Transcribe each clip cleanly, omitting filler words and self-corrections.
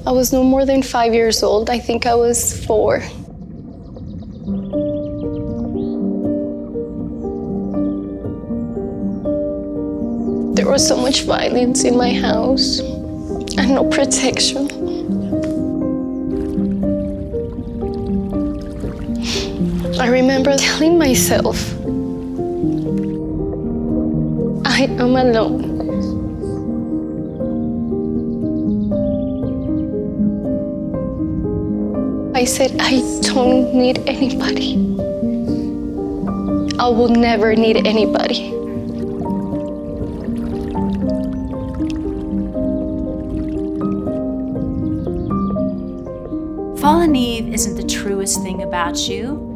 I was no more than 5 years old. I think I was 4. There was so much violence in my house and no protection. I remember telling myself, I am alone. I said, I don't need anybody. I will never need anybody. Fallen Eve isn't the truest thing about you.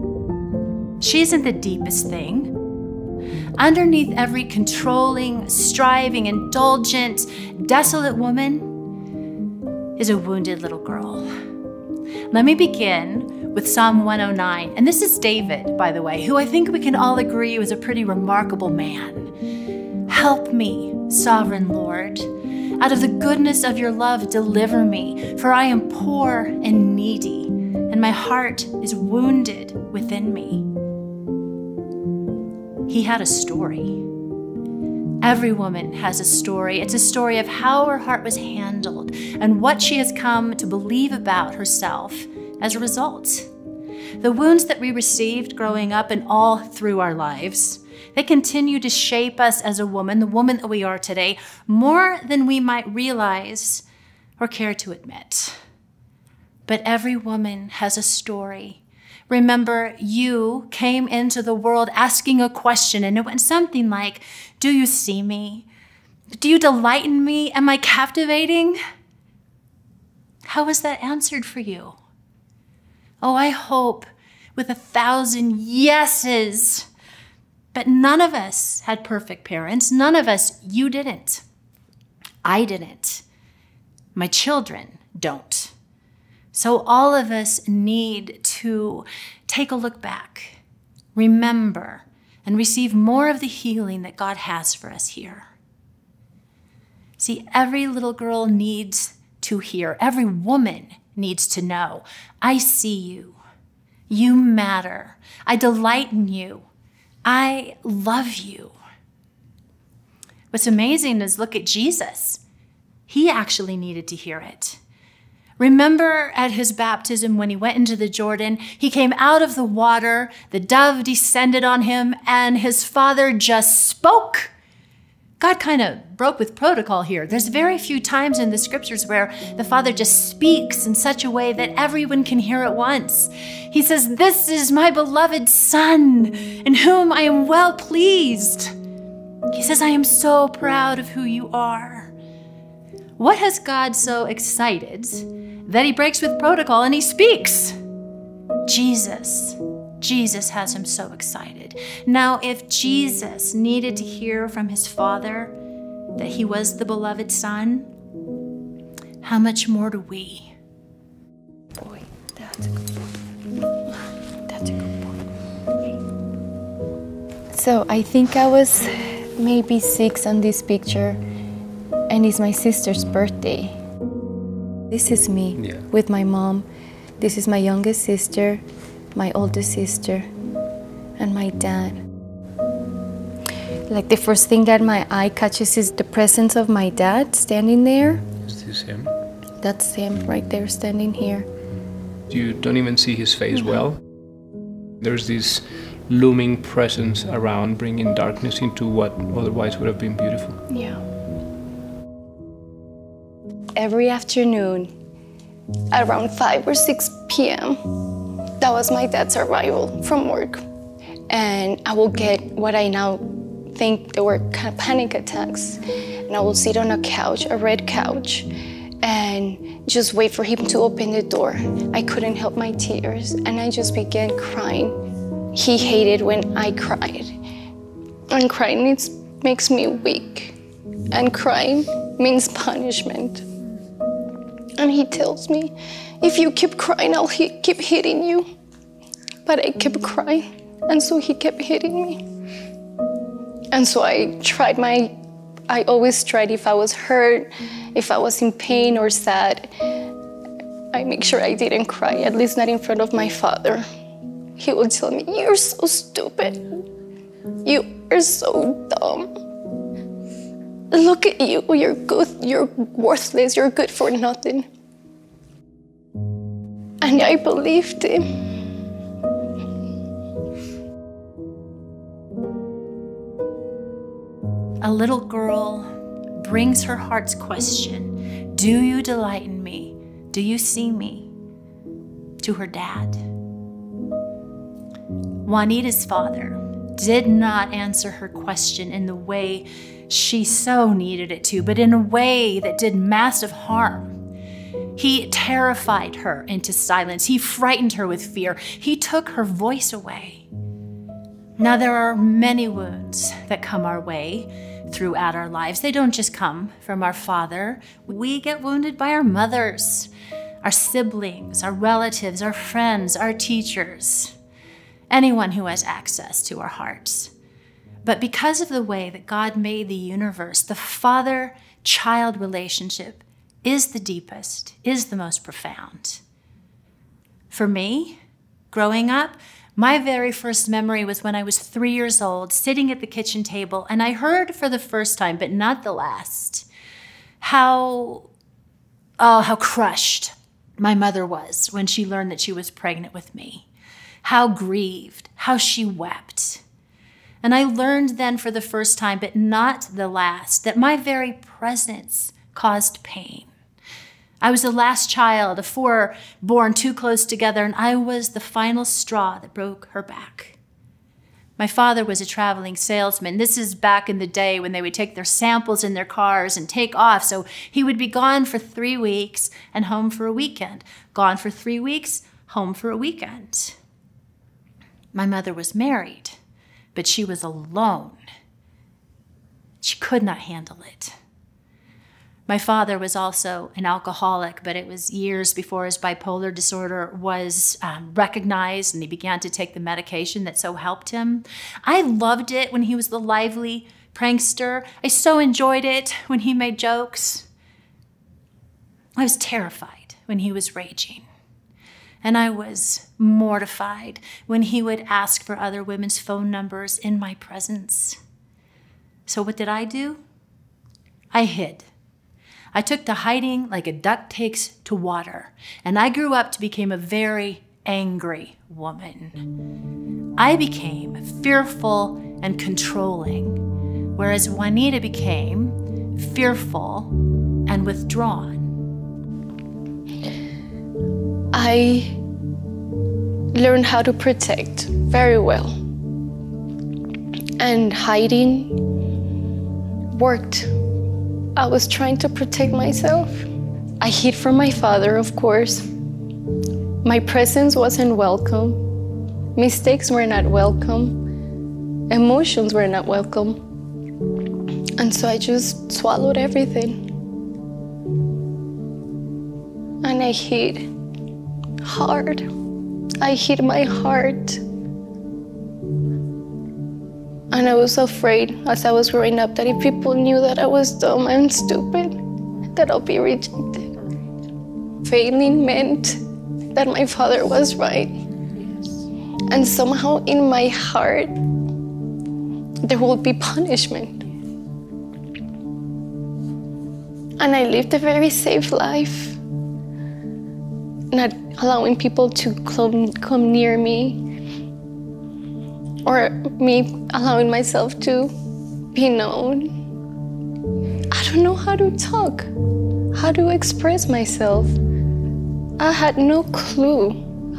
She isn't the deepest thing. Underneath every controlling, striving, indulgent, desolate woman is a wounded little girl. Let me begin with Psalm 109. And this is David, by the way, who I think we can all agree was a pretty remarkable man. Help me, sovereign Lord. Out of the goodness of your love, deliver me, for I am poor and needy, and my heart is wounded within me. He had a story. Every woman has a story. It's a story of how her heart was handled and what she has come to believe about herself as a result. The wounds that we received growing up and all through our lives, they continue to shape us as a woman, the woman that we are today, more than we might realize or care to admit. But every woman has a story. Remember, you came into the world asking a question, and it went something like, do you see me? Do you delight in me? Am I captivating? How was that answered for you? Oh, I hope with 1,000 yeses. But none of us had perfect parents. None of us, you didn't. I didn't. My children don't. So all of us need to take a look back, remember, and receive more of the healing that God has for us here. See, every little girl needs to hear. Every woman needs to know. I see you. You matter. I delight in you. I love you. What's amazing is look at Jesus. He actually needed to hear it. Remember at his baptism when he went into the Jordan, he came out of the water, the dove descended on him, and his father just spoke. God kind of broke with protocol here. There's very few times in the scriptures where the Father just speaks in such a way that everyone can hear at once. He says, "This is my beloved Son, in whom I am well pleased." He says, "I am so proud of who you are." What has God so excited that he breaks with protocol and he speaks? Jesus. Jesus has him so excited. Now, if Jesus needed to hear from his Father that he was the beloved Son, how much more do we? Boy, that's a good boy. That's a good boy. So I think I was maybe 6 on this picture, and it's my sister's birthday. This is me with my mom. This is my youngest sister, my oldest sister, and my dad. Like the first thing that my eye catches is the presence of my dad standing there. Is this him? That's him right there standing here. You don't even see his face well. There's this looming presence around, bringing darkness into what otherwise would have been beautiful. Yeah. Every afternoon, around 5 or 6 p.m., that was my dad's arrival from work. And I will get what I now think they were kind of panic attacks. And I will sit on a couch, a red couch, and just wait for him to open the door. I couldn't help my tears, and I just began crying. He hated when I cried. And crying makes me weak. And crying means punishment. And he tells me, if you keep crying, I'll keep hitting you. But I kept crying, and so he kept hitting me. And so I always tried, if I was hurt, if I was in pain or sad, I make sure I didn't cry, at least not in front of my father. He would tell me, "You're so stupid. You are so dumb. Look at you, you're good, you're worthless, you're good for nothing." And I believed him. A little girl brings her heart's question, "Do you delight in me? Do you see me?" to her dad. Juanita's father did not answer her question in the way she so needed it to, but in a way that did massive harm. He terrified her into silence. He frightened her with fear. He took her voice away. Now, there are many wounds that come our way throughout our lives. They don't just come from our father. We get wounded by our mothers, our siblings, our relatives, our friends, our teachers, anyone who has access to our hearts. But because of the way that God made the universe, the father-child relationship is the deepest, is the most profound. For me, growing up, my very first memory was when I was 3 years old, sitting at the kitchen table, and I heard for the first time, but not the last, how crushed my mother was when she learned that she was pregnant with me. How grieved, how she wept. And I learned then for the first time, but not the last, that my very presence caused pain. I was the last child of 4 born too close together, and I was the final straw that broke her back. My father was a traveling salesman. This is back in the day when they would take their samples in their cars and take off. So he would be gone for 3 weeks and home for a weekend. Gone for 3 weeks, home for a weekend. My mother was married, but she was alone. She could not handle it. My father was also an alcoholic, but it was years before his bipolar disorder was recognized and he began to take the medication that so helped him. I loved it when he was the lively prankster. I so enjoyed it when he made jokes. I was terrified when he was raging. And I was mortified when he would ask for other women's phone numbers in my presence. So what did I do? I hid. I took to hiding like a duck takes to water, and I grew up to become a very angry woman. I became fearful and controlling, whereas Juanita became fearful and withdrawn. I learned how to protect very well, and hiding worked. I was trying to protect myself. I hid from my father, of course. My presence wasn't welcome. Mistakes were not welcome. Emotions were not welcome. And so I just swallowed everything. And I hid hard. I hid my heart. And I was afraid as I was growing up that if people knew that I was dumb and stupid, that I'll be rejected. Failing meant that my father was right. And somehow in my heart, there will be punishment. And I lived a very safe life, not allowing people to come near me, or me allowing myself to be known. I don't know how to talk, how to express myself. I had no clue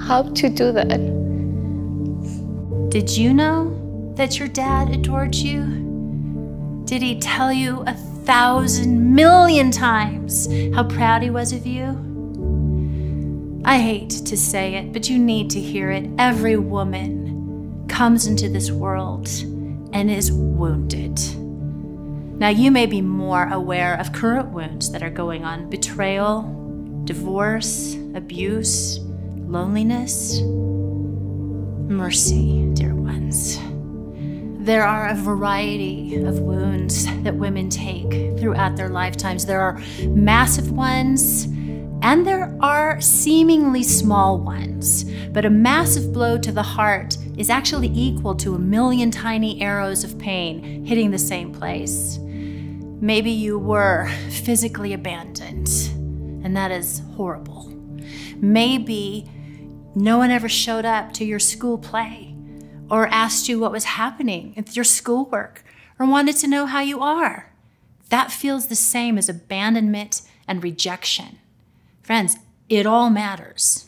how to do that. Did you know that your dad adored you? Did he tell you 1,000 million times how proud he was of you? I hate to say it, but you need to hear it. Every woman comes into this world and is wounded. Now, you may be more aware of current wounds that are going on: betrayal, divorce, abuse, loneliness. Mercy, dear ones. There are a variety of wounds that women take throughout their lifetimes. There are massive ones And there are seemingly small ones, but a massive blow to the heart is actually equal to 1,000,000 tiny arrows of pain hitting the same place. Maybe you were physically abandoned, and that is horrible. Maybe no one ever showed up to your school play or asked you what was happening with your schoolwork or wanted to know how you are. That feels the same as abandonment and rejection. Friends, it all matters.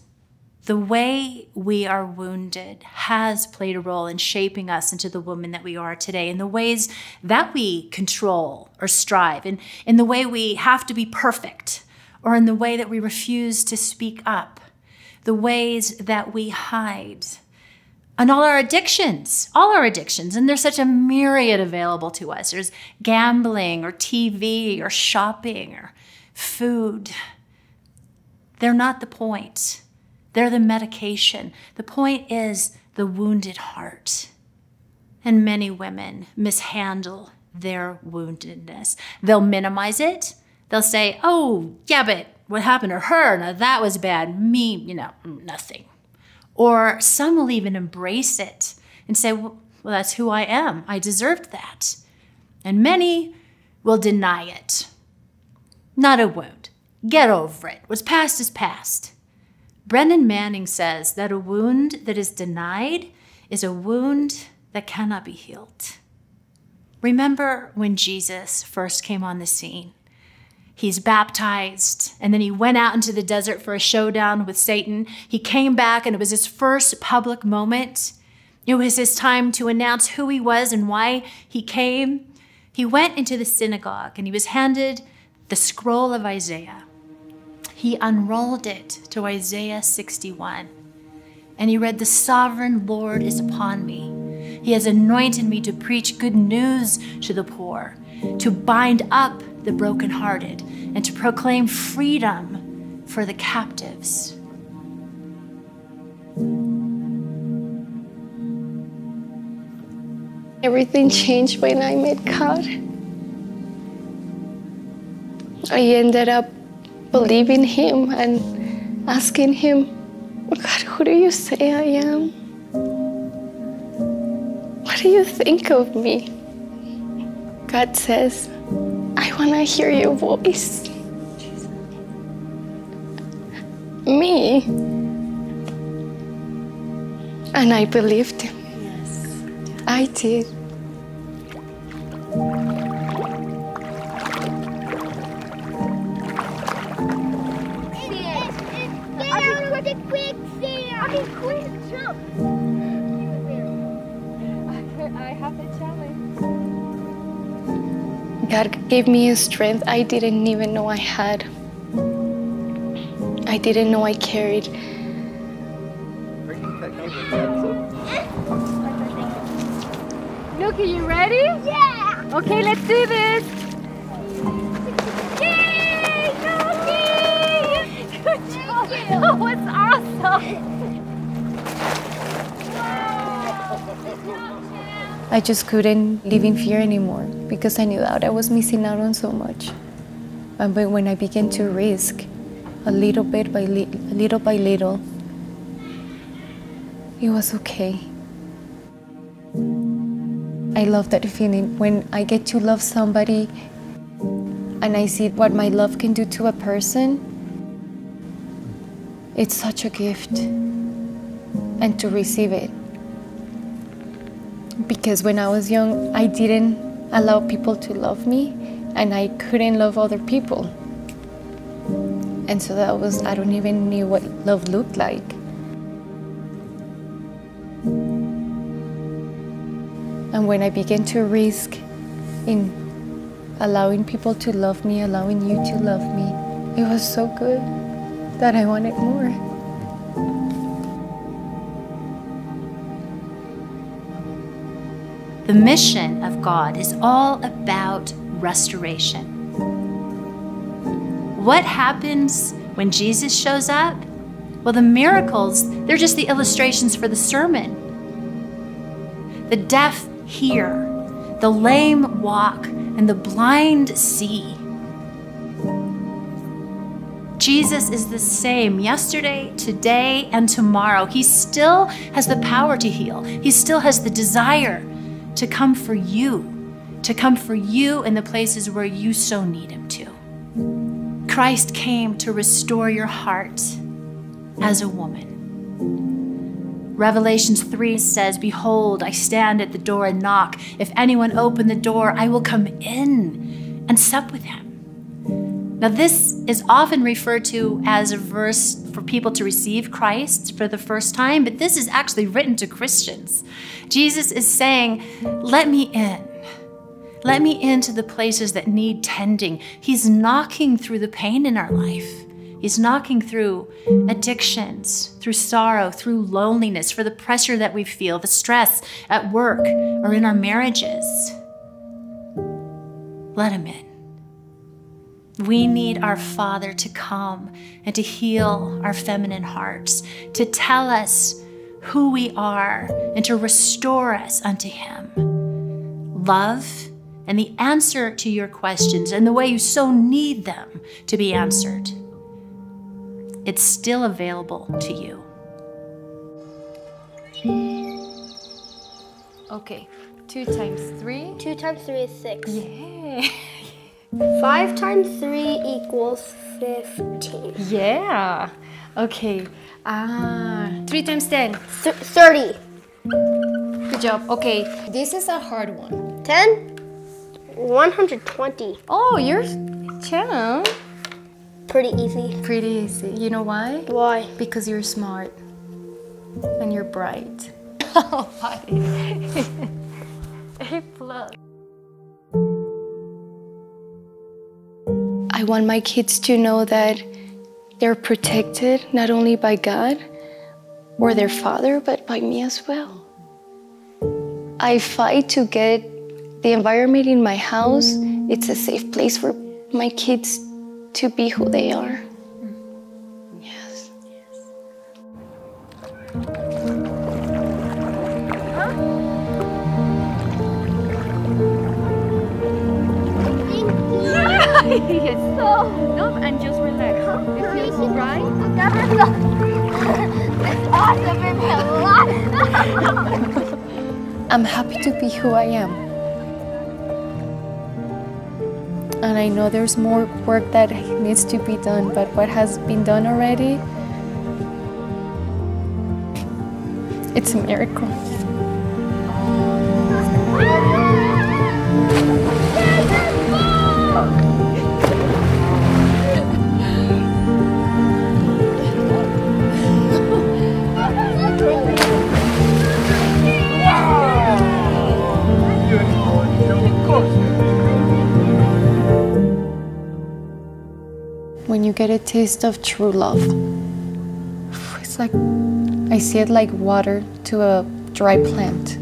The way we are wounded has played a role in shaping us into the woman that we are today, in the ways that we control or strive, in the way we have to be perfect, or in the way that we refuse to speak up, the ways that we hide, and all our addictions, and there's such a myriad available to us. There's gambling or TV or shopping or food. They're not the point. They're the medication. The point is the wounded heart. And many women mishandle their woundedness. They'll minimize it. They'll say, oh, yeah, but what happened to her? Now that was bad. Me, nothing. Or some will even embrace it and say, well, that's who I am. I deserved that. And many will deny it. Not a wound. Get over it. What's past is past. Brennan Manning says that a wound that is denied is a wound that cannot be healed. Remember when Jesus first came on the scene? He's baptized, and then he went out into the desert for a showdown with Satan. He came back, and it was his first public moment. It was his time to announce who he was and why he came. He went into the synagogue, and he was handed the scroll of Isaiah. He unrolled it to Isaiah 61, and he read, "The sovereign Lord is upon me. He has anointed me to preach good news to the poor, to bind up the brokenhearted, and to proclaim freedom for the captives." Everything changed when I met God. I ended up believing Him and asking Him, God, who do you say I am? What do you think of me? God says, I want to hear your voice. Me. And I believed Him. Yes. I did. God gave me a strength I didn't even know I had. I didn't know I carried. Look, are you ready? Yeah! Okay, let's do this! Yay! Nuki! Good job! That was awesome! I just couldn't live in fear anymore because I knew that I was missing out on so much. But when I began to risk, a little by little, it was okay. I love that feeling when I get to love somebody and I see what my love can do to a person. It's such a gift, and to receive it. Because when I was young, I didn't allow people to love me, and I couldn't love other people. And so that was, I don't even know what love looked like. And when I began to risk in allowing people to love me, allowing you to love me, it was so good that I wanted more. The mission of God is all about restoration. What happens when Jesus shows up? Well, the miracles, they're just the illustrations for the sermon. The deaf hear, the lame walk, and the blind see. Jesus is the same yesterday, today, and tomorrow. He still has the power to heal. He still has the desire to come for you in the places where you so need him to. Christ came to restore your heart as a woman. Revelations 3 says, "Behold, I stand at the door and knock. If anyone open the door, I will come in and sup with him." Now, this is often referred to as a verse for people to receive Christ for the first time, but this is actually written to Christians. Jesus is saying, let me in. Let me into the places that need tending. He's knocking through the pain in our life. He's knocking through addictions, through sorrow, through loneliness, for the pressure that we feel, the stress at work or in our marriages. Let him in. We need our Father to come and to heal our feminine hearts, to tell us who we are and to restore us unto him. Love and the answer to your questions and the way you so need them to be answered. It's still available to you. Okay, 2 times 3. 2 times 3 is 6. Yeah. 5 times 3 equals 15. Yeah. Okay. 3 times 10. 30. Good job. Okay, this is a hard one. 10. 120. Oh, you're champ. Pretty easy. Pretty easy. You know why? Why? Because you're smart and you're bright. Oh, buddy. A+. I want my kids to know that they're protected not only by God or their father, but by me as well. I fight to get the environment in my house. It's a safe place for my kids to be who they are. Yes. Yes. So, no, and just relax. Huh? It feels right. It's awesome in my life. I'm happy to be who I am. And I know there's more work that needs to be done, but what has been done already, it's a miracle. When you get a taste of true love, it's like, I see it like water to a dry plant.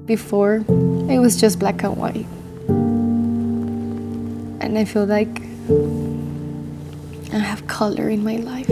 Before, it was just black and white. And I feel like I have color in my life.